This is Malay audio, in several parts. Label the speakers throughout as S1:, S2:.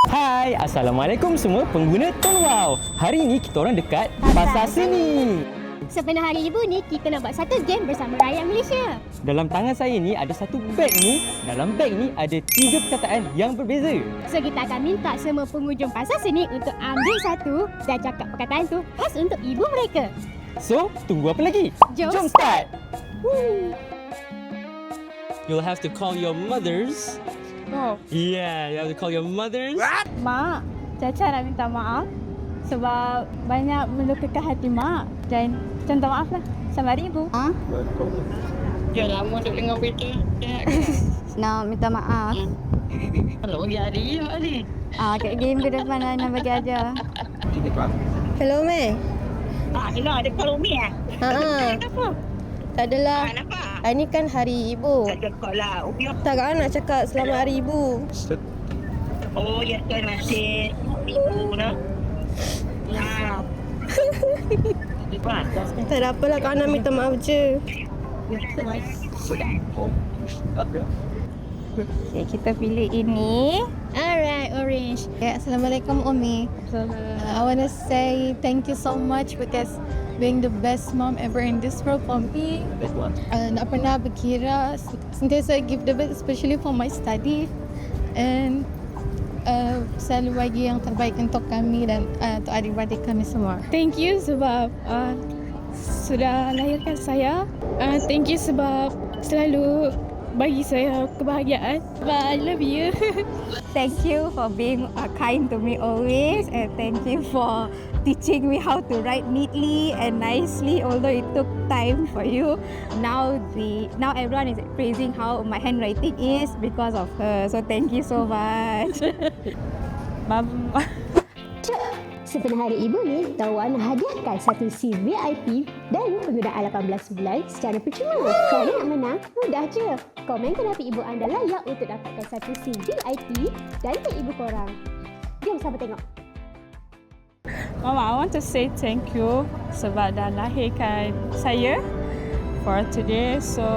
S1: Hai, Assalamualaikum semua pengguna Tun Wow. Hari ini kita orang dekat Pasar Seni.
S2: Sepenuh hari ibu ni, kita nak buat satu game bersama rakyat Malaysia.
S1: Dalam tangan saya ni ada satu beg ni. Dalam beg ni ada 3 perkataan yang berbeza.
S2: So, kita akan minta semua pengunjung Pasar Seni untuk ambil satu dan cakap perkataan tu khas untuk ibu mereka.
S1: So, tunggu apa lagi?
S2: Jom
S1: start! You'll have to call your mothers.
S2: Oh.
S1: Yeah, you have to call your mothers.
S2: Mak, Caca nak minta maaf sebab banyak melukakan hati mak dan contoh maaf lah sama hari ibu.
S3: Dah lama duk dengar berita.
S2: Nak minta maaf.
S3: Kalau bagi hari ni.
S2: Kat game ke depan nak bagi aja.
S4: Hello, Mei.
S3: Hello, ada call Umi Kenapa?
S4: Tak adalah.
S3: Kenapa?
S4: Ini kan hari ibu.
S3: Tak cakap lah. Umi
S4: Tak kan nak cakap selamat hari ibu.
S3: oh, ya terima kasih. Ibu nak.
S4: Tak ada apalah, kau nak minta maaf je.
S2: Okay, kita pilih ini. Alright, orange.
S5: Yeah, Assalamualaikum Umi. I want to say thank you so much because being the best mom ever in this world for me. Nak pernah berkira sentiasa give the best especially for my study and selalu bagi yang terbaik untuk kami dan untuk adik-adik kami semua.
S6: Thank you sebab sudah lahirkan saya. Thank you sebab selalu bagi saya kebahagiaan. I love you.
S2: Thank you for being kind to me always, and thank you for teaching me how to write neatly and nicely, although it took time for you. Now everyone is praising how my handwriting is because of her. So thank you so much.
S7: Sepenuh hari ibu ni, Tawan hadiahkan satu SIM VIP dan penggunaan 18 bulan secara percuma. Kalau nak menang, mudah je. Komen kenapa ibu anda layak untuk dapatkan satu SIM VIP dan ke ibu korang. Jom sama tengok.
S6: Mama, I want to say thank you sebab dah lahirkan saya for today. So,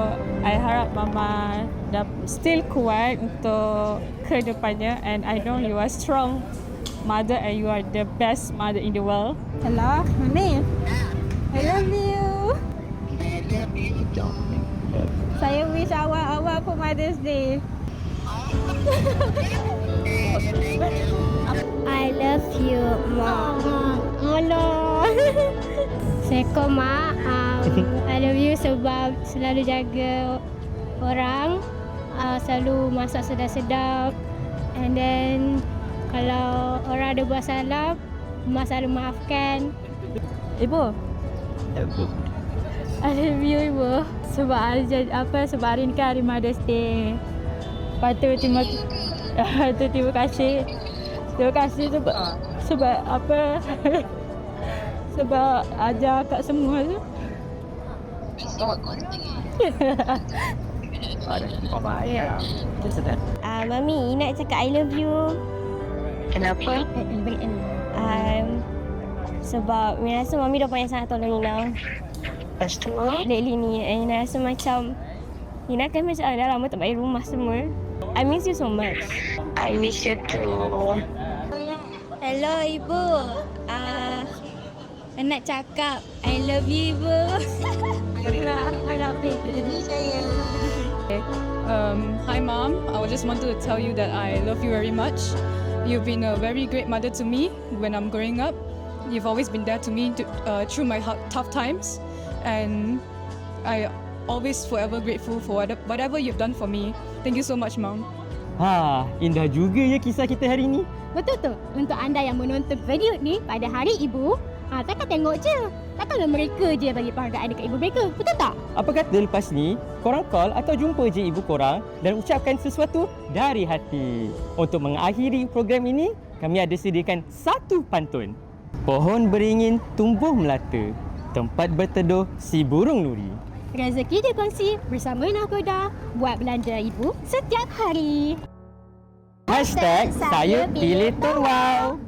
S6: I harap Mama dah still kuat untuk ke depannya, and I know you are strong mother and you are the best mother in the world.
S2: Hello, Mami. I love you. Saya wish awak for Mother's Day.
S7: I love you, Mak.
S2: Allah.
S7: Assalamualaikum, Mak. I love you sebab selalu jaga orang, selalu masak sedap-sedap, and then kalau orang ada buat salah, Mak selalu maafkan.
S2: Ibu. I love you, Ibu. Sebab hari ni kan hari Mother's Day. Terima kasih. Terima kasih sebab sebab ajar kat semua tu.
S7: Mami, nak cakap I love you.
S3: Kenapa?
S7: Sebab Mina rasa Mami dah banyak sangat tolong Nina
S3: Lepas tu?
S7: lately ni. And Nina rasa macam Nina kan macam dah lama tak balik rumah semua. I miss you so much.
S3: I miss you too.
S2: Hello, Ibu. Nak cakap I love you, Ibu. I love you.
S8: Hi Mom, I just wanted to tell you that I love you very much. You've been a very great mother to me when I'm growing up. You've always been there to me through my tough times, and I always forever grateful for whatever you've done for me. Thank you so much, Mom.
S1: Indah juga ya kisah kita hari ni.
S2: Betul tu. Untuk anda yang menonton video ni pada hari ibu, takkan tengok je. Takkanlah mereka je bagi penghargaan dekat ibu mereka. Betul tak?
S1: Apa kata lepas ni, korang call atau jumpa je ibu korang dan ucapkan sesuatu dari hati. Untuk mengakhiri program ini, kami ada sediakan satu pantun. Pohon beringin tumbuh melata, tempat berteduh si burung nuri.
S2: Rezeki dikongsi bersama Nahkoda buat belanja ibu setiap hari.
S1: #saya pilih Tun Wow.